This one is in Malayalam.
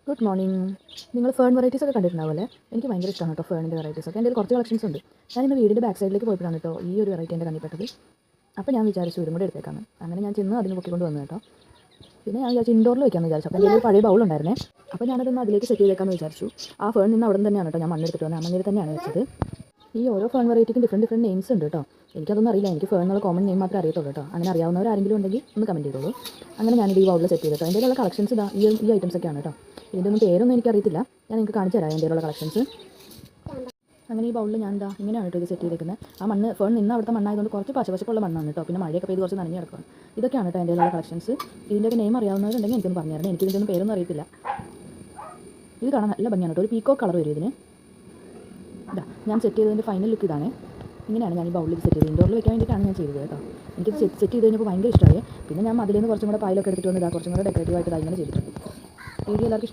Good morning. നിങ്ങൾ ഫേൺ വെറൈറ്റീസ് ഒക്കെ കണ്ടിട്ടുണ്ടാവുമല്ലേ? എനിക്ക് ഭയങ്കര ഇഷ്ടമാണ് കേട്ടോ ഫേണിൻ്റെ വെറൈറ്റീസ് ഒക്കെ. എൻ്റെ കുറച്ച് കളക്ഷൻസ് ഉണ്ട്. ഞാൻ ഇന്ന് വീടിൻ്റെ ബാക്ക് സൈഡിലേക്ക് പോയപ്പോഴാണ് കേട്ടോ ഈ ഒരു വെറൈറ്റി എൻ്റെ കണ്ണിപ്പെട്ടത്. അപ്പോൾ ഞാൻ വിചാരിച്ചു ഇതും കൂടെ എടുത്തേക്കാണ്. അങ്ങനെ ഞാൻ ചെന്ന് അതിന് പൊക്കിക്കൊണ്ട് വന്നു കേട്ടോ. പിന്നെ ഞാൻ വിചാരിച്ചു ഇൻഡോറിൽ വെക്കാമെന്ന് വിചാരിച്ചു. അപ്പോൾ എൻ്റെ ഒരു പഴയ ബൗൾ ഉണ്ടായിരുന്നേ. അപ്പോൾ ഞാനതൊന്ന് അതിലേക്ക് സെറ്റ് ചെയ്തേക്കാമെന്ന് വിചാരിച്ചു. ആ ഫേൺ നിന്ന് അവിടെ തന്നെയാണ് കേട്ടോ ഞാൻ മണ്ണെടുത്തിട്ട് വന്നത്. ആ മണ്ണിൽ തന്നെയാണ് വെച്ചത്. ഈ ഓരോ ഫേൺ വെറൈറ്റിക്കും ഡിഫറെൻറ്റ് നെയിംസ് ഉണ്ട് കേട്ടോ. എനിക്കതൊന്നും അറിയില്ല. എനിക്ക് ഫേൺ എന്നുള്ള കോമൺ നെയിം മാത്രമേ അറിയത്തുള്ളൂ കേട്ടോ. അങ്ങനെ അറിയാവുന്നവർ ആരെങ്കിലും ഉണ്ടെങ്കിൽ ഒന്ന് കമൻറ്റ് ചെയ്തോളൂ. അങ്ങനെ ഞാനിത് ഈ ബൗളിൽ സെറ്റ് ചെയ്തിട്ടോ. എൻ്റെ ഉള്ള കളക്ഷൻസ് ഇതാ ഈ ഐറ്റംസ് ഒക്കെയാണ് കേട്ടോ. ഇതിൻ്റെ ഒന്നും പേരൊന്നും എനിക്കറിയത്തില്ല. ഞാൻ നിങ്ങൾക്ക് കാണിച്ചു തരാം എൻ്റെ ഉള്ള കളക്ഷൻസ്. അങ്ങനെ ഈ ബൗളിൽ ഞാൻ ഇങ്ങനെയാണ് കേട്ടോ ഇത് സെറ്റ് ചെയ്തേക്കുന്നത്. ആ മണ്ണ് ഫേൺ നിന്ന് അവിടുത്തെ മണ്ണായതുകൊണ്ട് കുറച്ച് പശപശപ്പുള്ള മണ്ണാണ് കേട്ടോ. പിന്നെ മഴയൊക്കെ പെയ്ത് കുറച്ച് നനഞ്ഞ് കിടക്കുകയാണ്. ഇതൊക്കെയാണ് കേട്ടോ എൻ്റെ ഉള്ള കളക്ഷൻസ്. ഇതിൻ്റെയൊക്കെ നെയിം അറിയാവുന്നവരുണ്ടെങ്കിൽ എനിക്കൊന്ന് പറഞ്ഞു തരണം. എനിക്കിതിൻ്റെ ഒന്നും പേരൊന്നും അറിയത്തില്ല. ഇത് കാണാൻ നല്ല ഭംഗിയാണ് കേട്ടോ. ഒരു പീക്കോ കളർ വരും ഇതിന്. ഇതാ ഞാൻ സെറ്റ് ചെയ്തതിൻ്റെ ഫൈനൽ ലുക്ക് ഇതാണ്. ഇങ്ങനെയാണ് ഞാൻ ഈ ബൗളിൽ സെറ്റ് ചെയ്തത്. ഇൻഡോറിൽ വെക്കാൻ വേണ്ടിയിട്ടാണ് ഞാൻ ചെയ്തത് കേട്ടോ. എനിക്ക് സെറ്റ് ചെയ്ത് കഴിഞ്ഞപ്പോൾ ഭയങ്കര ഇഷ്ടമായി. പിന്നെ ഞാൻ അതിൽ നിന്ന് കുറച്ചും കൂടെ പായലൊക്കെ എടുത്തിട്ട് വന്ന് കുറച്ചും കൂടെ ഡെക്കറേറ്റീവായിട്ട് ഇങ്ങനെ ചെയ്തിട്ടുണ്ട്. വീഡിയോ എല്ലാവർക്കും